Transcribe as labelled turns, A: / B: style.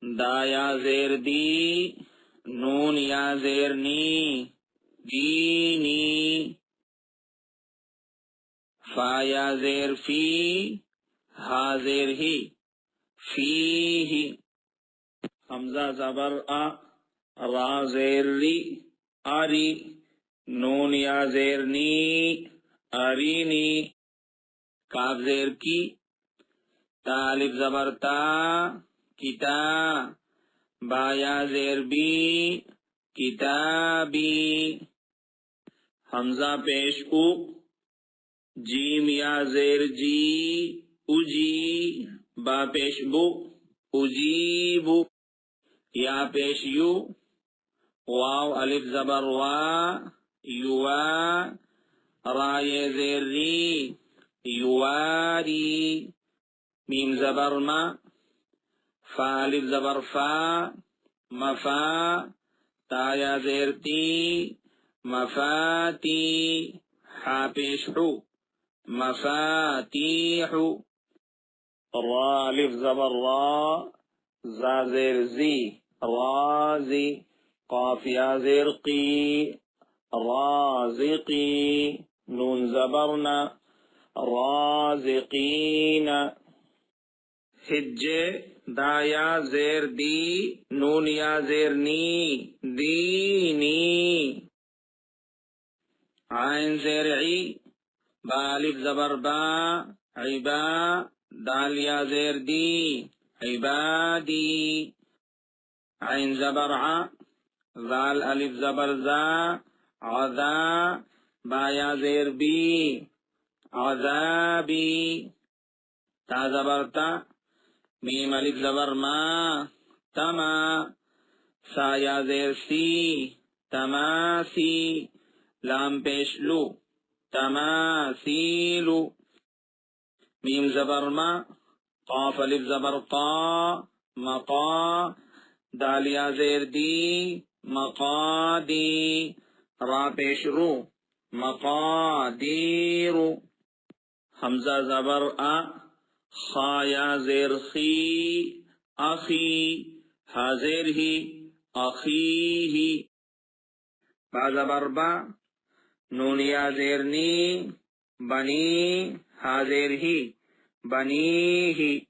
A: دا یا زیر دی، نون یا زیر نی، دینی. فا یا زیر فی، ہا زیر ہی، فیہی. حمزہ زبر آ، را زیر ری، آری. نون یا زیر نی، ارینی. کاف زیر کی، تا الف زبر تا، کتا. با یا زیر بی، کتابی. حمزہ پیش او، جیم یا زیر جی، اجی. با پیش بو، اجیبو. یا پیش یو، واو الف زبر وا، یوا. را یہ زیر ری، یواری. میم زبر ما، فا الف زبر فا، مفا. تا یا زیر تی، مفاتی. حا پیش حو، مفاتیح. را الف زبر را، زا زیر زی، رازی. قاف یا زیر قی، رازقی. نون زبرنا، رازقین. حجے، دا یا زیر دی، نون یا زیر نی، دینی. عین زیر عی، با الف زبر با، عبا. دال یا زیر دی، عبادی. عین زبر ع، ذال الف زبر زا، عذا. با یا زیر بی، عذابی. تا زبر تا، میم الف زبر ما، تما. سا یا زیر سی، تماسی. لام پیش لو، تماثیلو. میم زبر ما، قاف الف زبر قا، مقا. دال یا زیر دی، مقادی. را پیش رو، مقادیرو. حمزہ زبر آ، خا یا زیر خی، اخی. ہا زیر ہی، اخیہی. با زبر با، نون یا زیر نی، بنی. ہا زیر ہی، بنیہی.